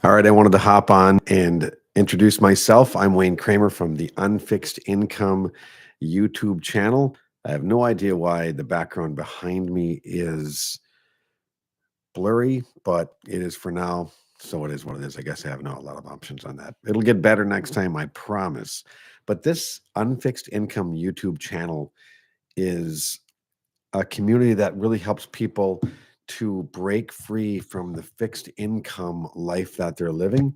All right, I wanted to hop on and introduce myself. I'm Wayne Kramer from the Unfixed Income YouTube channel. I have no idea why the background behind me is blurry, but it is for now. So it is what it is. I guess I have not a lot of options on that. It'll get better next time, I promise. But this Unfixed Income YouTube channel is a community that really helps people to break free from the fixed income life that they're living.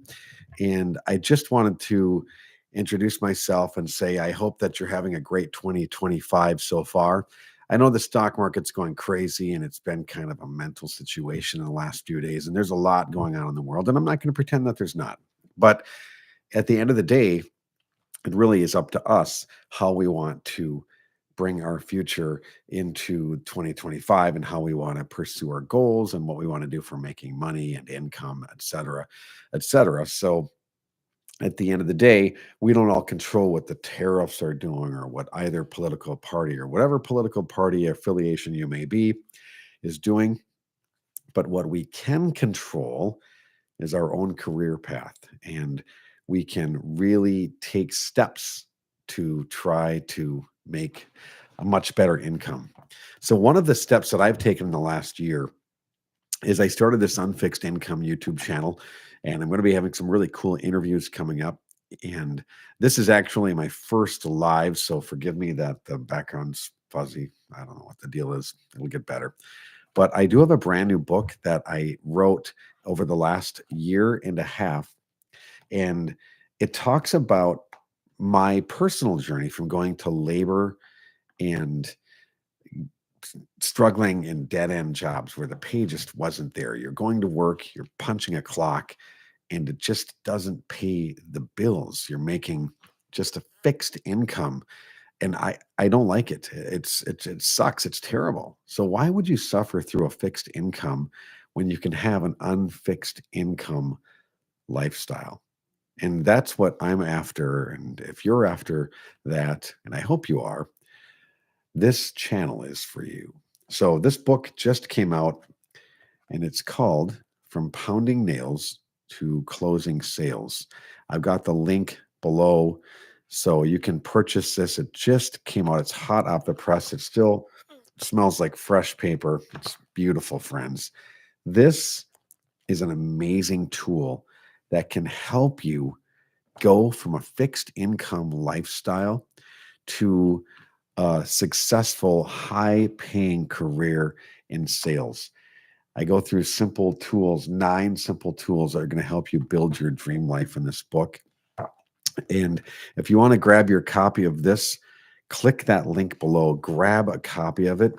And I just wanted to introduce myself and say, I hope that you're having a great 2025 so far. I know the stock market's going crazy and it's been kind of a mental situation in the last few days, and there's a lot going on in the world. And I'm not going to pretend that there's not. But at the end of the day, it really is up to us how we want to bring our future into 2025 and how we want to pursue our goals and what we want to do for making money and income, et cetera, et cetera. So at the end of the day, we don't all control what the tariffs are doing or what either political party or whatever political party affiliation you may be is doing. But what we can control is our own career path. And we can really take steps to try to make a much better income. So, one of the steps that I've taken in the last year is I started this Unfixed Income YouTube channel, and I'm going to be having some really cool interviews coming up. And this is actually my first live, so forgive me that the background's fuzzy. I don't know what the deal is. It'll get better. But I do have a brand new book that I wrote over the last year and a half, and it talks about my personal journey from going to labor and struggling in dead end jobs where the pay just wasn't there. You're going to work, you're punching a clock, and it just doesn't pay the bills. You're making just a fixed income, and I don't like it. It sucks. It's terrible. So why would you suffer through a fixed income when you can have an unfixed income lifestyle? And that's what I'm after. And if you're after that, and I hope you are, this channel is for you. So this book just came out, and it's called From Pounding Nails to Closing Sales. I've got the link below so you can purchase this. It just came out. It's hot off the press. It still smells like fresh paper. It's beautiful, friends. This is an amazing tool that can help you go from a fixed income lifestyle to a successful, high paying career in sales. I go through simple tools, 9 simple tools that are going to help you build your dream life in this book. And if you want to grab your copy of this, click that link below, grab a copy of it.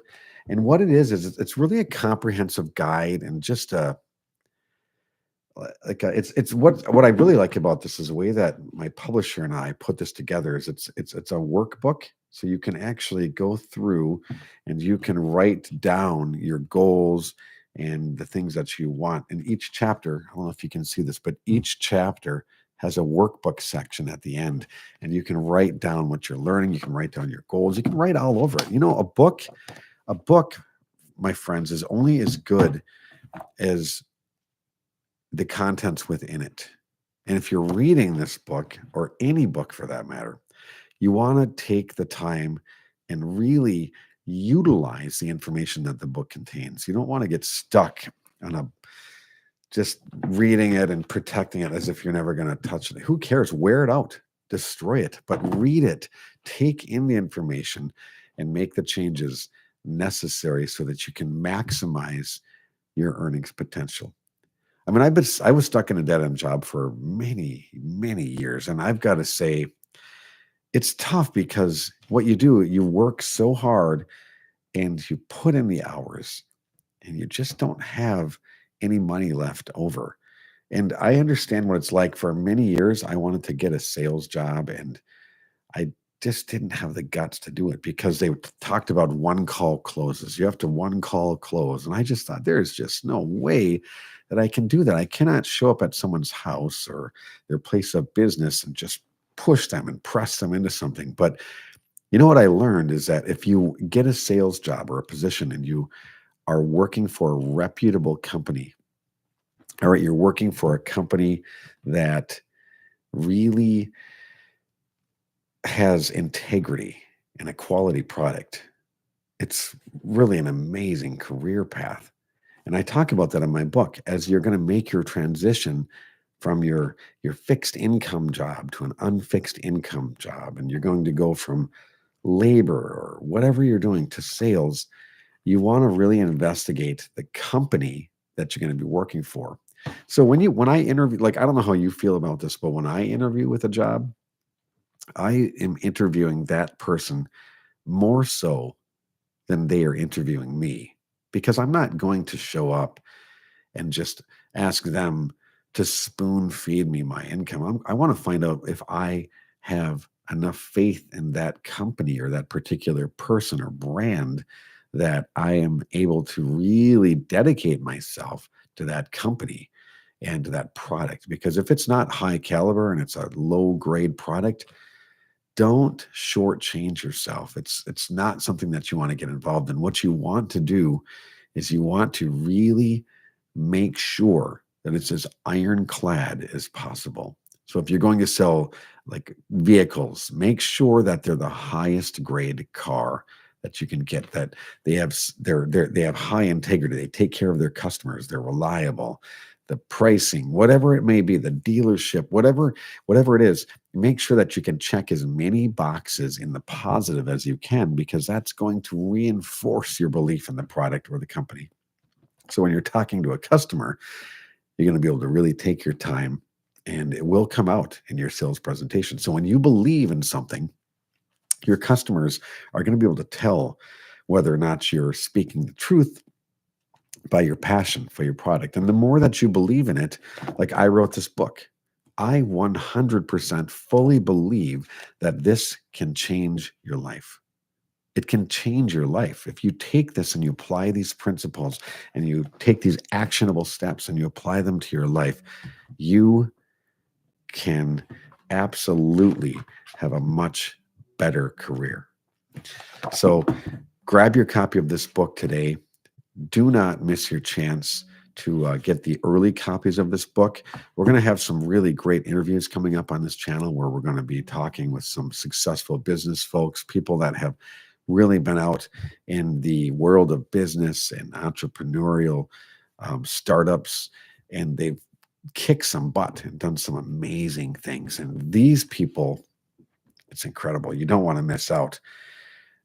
And what it is it's really a comprehensive guide and just a it's what I really like about this is the way that my publisher and I put this together is it's a workbook, so you can actually go through and you can write down your goals and the things that you want in each chapter. I don't know if you can see this, but each chapter has a workbook section at the end, and you can write down what you're learning. You can write down your goals. You can write all over it. A book, my friends, is only as good as the contents within it. And if you're reading this book, or any book for that matter, you want to take the time and really utilize the information that the book contains. You don't want to get stuck on just reading it and protecting it as if you're never going to touch it. Who cares? Wear it out, destroy it, but read it, take in the information, and make the changes necessary so that you can maximize your earnings potential. I mean, I was stuck in a dead end job for many, many years. And I've got to say, it's tough because what you do, you work so hard and you put in the hours and you just don't have any money left over. And I understand what it's like. For many years, I wanted to get a sales job, and I just didn't have the guts to do it because they talked about one call closes. You have to one call close. And I just thought there's just no way that I can do that. I cannot show up at someone's house or their place of business and just push them and press them into something. But you know what I learned is that if you get a sales job or a position and you are working for a reputable company, All right, you're working for a company that really has integrity and a quality product. It's really an amazing career path. And I talk about that in my book as you're going to make your transition from your fixed income job to an unfixed income job, and you're going to go from labor or whatever you're doing to sales. You want to really investigate the company that you're going to be working for. So when I interview, like, I don't know how you feel about this, but when I interview with a job, I am interviewing that person more so than they are interviewing me, because I'm not going to show up and just ask them to spoon feed me my income. I want to find out if I have enough faith in that company or that particular person or brand that I am able to really dedicate myself to that company and to that product. Because if it's not high caliber and it's a low grade product, don't shortchange yourself. It's not something that you want to get involved in. What you want to do is you want to really make sure that it's as ironclad as possible. So if you're going to sell like vehicles, make sure that they're the highest grade car that you can get, that they have high integrity, they take care of their customers, they're reliable, the pricing, whatever it may be, the dealership, whatever it is, make sure that you can check as many boxes in the positive as you can, because that's going to reinforce your belief in the product or the company. So when you're talking to a customer, you're going to be able to really take your time, and it will come out in your sales presentation. So when you believe in something, your customers are going to be able to tell whether or not you're speaking the truth by your passion for your product. And the more that you believe in it, like I wrote this book, I 100% fully believe that this can change your life. It can change your life. If you take this and you apply these principles and you take these actionable steps and you apply them to your life, you can absolutely have a much better career. So grab your copy of this book today. Do not miss your chance to get the early copies of this book. We're going to have some really great interviews coming up on this channel where we're going to be talking with some successful business folks, people that have really been out in the world of business and entrepreneurial startups, and they've kicked some butt and done some amazing things. And these people, it's incredible. You don't want to miss out.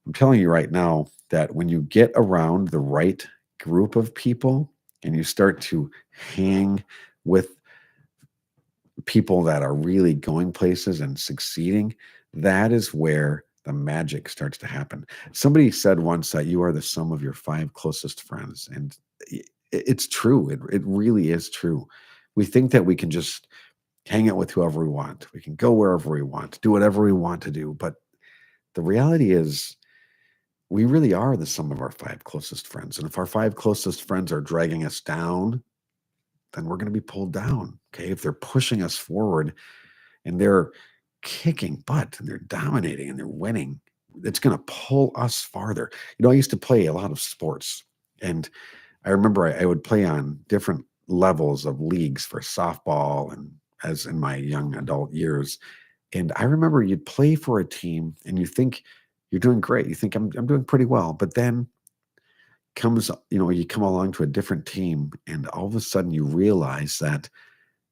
I'm telling you right now that when you get around the right group of people and you start to hang with people that are really going places and succeeding, that is where the magic starts to happen. Somebody said once that you are the sum of your 5 closest friends. And it's true. It really is true. We think that we can just hang out with whoever we want. We can go wherever we want, do whatever we want to do. But the reality is, we really are the sum of our 5 closest friends. And if our 5 closest friends are dragging us down, then we're going to be pulled down. Okay. If they're pushing us forward and they're kicking butt and they're dominating and they're winning, it's going to pull us farther. I used to play a lot of sports, and I remember I would play on different levels of leagues for softball and as in my young adult years. And I remember you'd play for a team and you think you're doing great. You think I'm doing pretty well. But then you come along to a different team and all of a sudden you realize that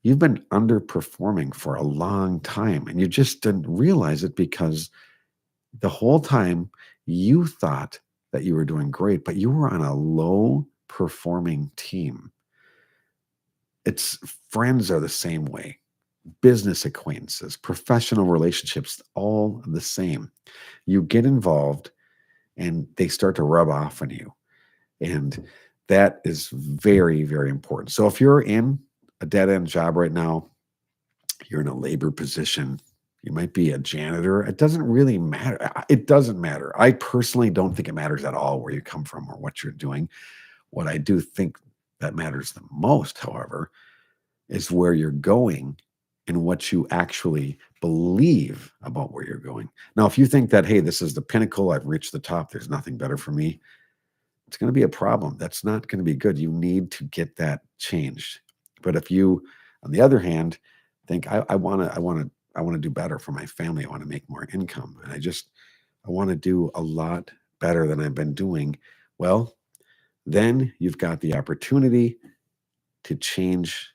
you've been underperforming for a long time and you just didn't realize it because the whole time you thought that you were doing great, but you were on a low performing team. It's friends are the same way. Business acquaintances, professional relationships, all the same. You get involved and they start to rub off on you. And that is very, very important. So if you're in a dead end job right now, you're in a labor position, you might be a janitor. It doesn't really matter. It doesn't matter. I personally don't think it matters at all where you come from or what you're doing. What I do think that matters the most, however, is where you're going and what you actually believe about where you're going. Now, if you think that, hey, this is the pinnacle, I've reached the top, there's nothing better for me, it's going to be a problem. That's not going to be good. You need to get that changed. But if you, on the other hand, think I want to do better for my family. I want to make more income. And I want to do a lot better than I've been doing. Well, then you've got the opportunity to change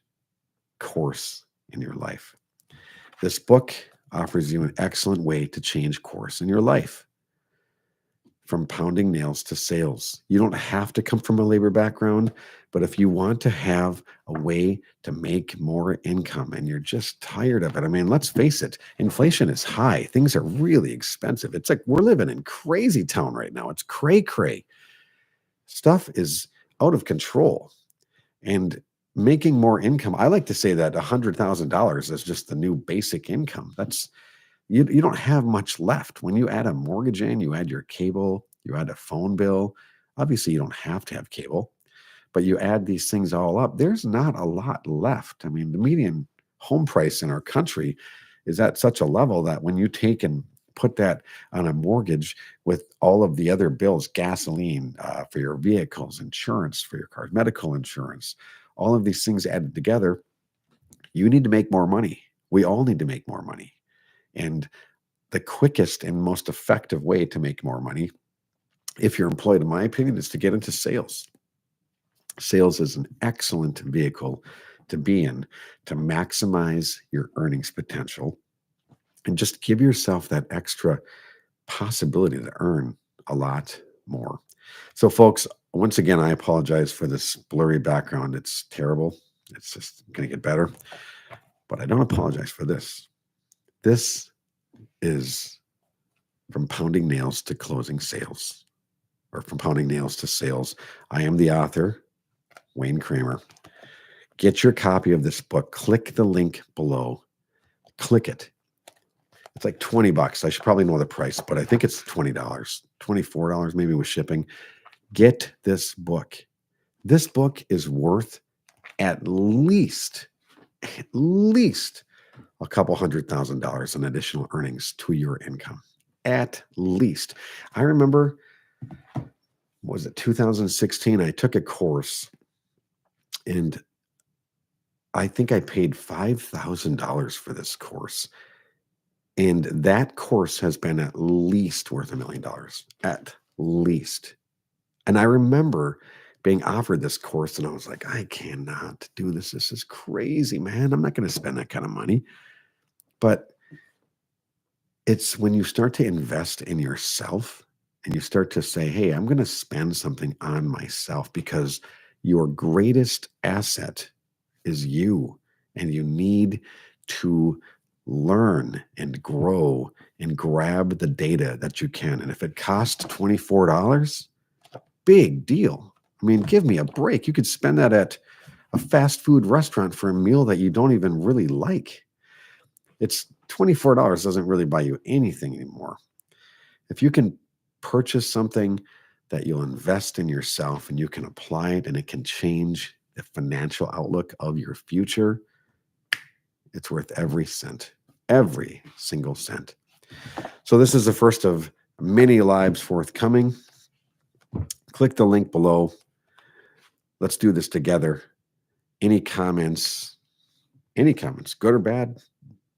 course in your life. This book offers you an excellent way to change course in your life. From pounding nails to sales. You don't have to come from a labor background, but if you want to have a way to make more income and you're just tired of it, I mean, let's face it, inflation is high. Things are really expensive. It's like we're living in crazy town right now. It's cray cray. Stuff is out of control. And making more income, I like to say that $100,000 is just the new basic income. You don't have much left. When you add a mortgage in, you add your cable, you add a phone bill. Obviously, you don't have to have cable, but you add these things all up, there's not a lot left. I mean, the median home price in our country is at such a level that when you take and put that on a mortgage with all of the other bills, gasoline for your vehicles, insurance for your cars, medical insurance, all of these things added together, you need to make more money. We all need to make more money. And the quickest and most effective way to make more money, if you're employed, in my opinion, is to get into sales. Sales is an excellent vehicle to be in to maximize your earnings potential and just give yourself that extra possibility to earn a lot more. So, folks, once again, I apologize for this blurry background. It's terrible. It's just going to get better. But I don't apologize for this. This is From Pounding Nails to Closing Sales, or From Pounding Nails to Sales. I am the author, Wayne Kramer. Get your copy of this book. Click the link below. Click it. It's like $20. I should probably know the price, but I think it's $20, $24 maybe with shipping. Get this book. This book is worth at least a couple $100,000 in additional earnings to your income. At least. I remember, was it 2016? I took a course and I think I paid $5,000 for this course. And that course has been at least worth $1 million, at least. And I remember being offered this course and I was like, I cannot do this. This is crazy, man. I'm not going to spend that kind of money. But it's when you start to invest in yourself and you start to say, hey, I'm going to spend something on myself, because your greatest asset is you, and you need to learn and grow and grab the data that you can. And if it costs $24, big deal. I mean, give me a break. You could spend that at a fast food restaurant for a meal that you don't even really like. It's $24 doesn't really buy you anything anymore. If you can purchase something that you'll invest in yourself and you can apply it and it can change the financial outlook of your future, it's worth every cent, every single cent. So this is the first of many lives forthcoming. Click the link below. Let's do this together. Any comments, good or bad,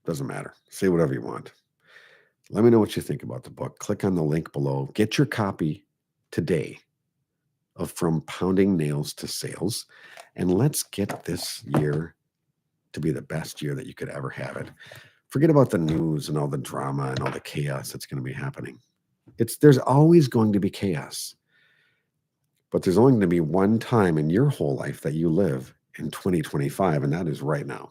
doesn't matter. Say whatever you want. Let me know what you think about the book. Click on the link below. Get your copy today of From Pounding Nails to Sales. And let's get this year to be the best year that you could ever have it. Forget about the news and all the drama and all the chaos that's going to be happening. There's always going to be chaos. But there's only going to be one time in your whole life that you live in 2025, and that is right now.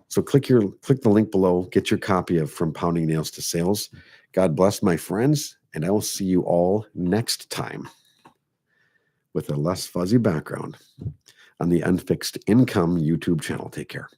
So click the link below, get your copy of From Pounding Nails to Sales. God bless, my friends, and I will see you all next time with a less fuzzy background on the Unfixed Income YouTube channel. Take care.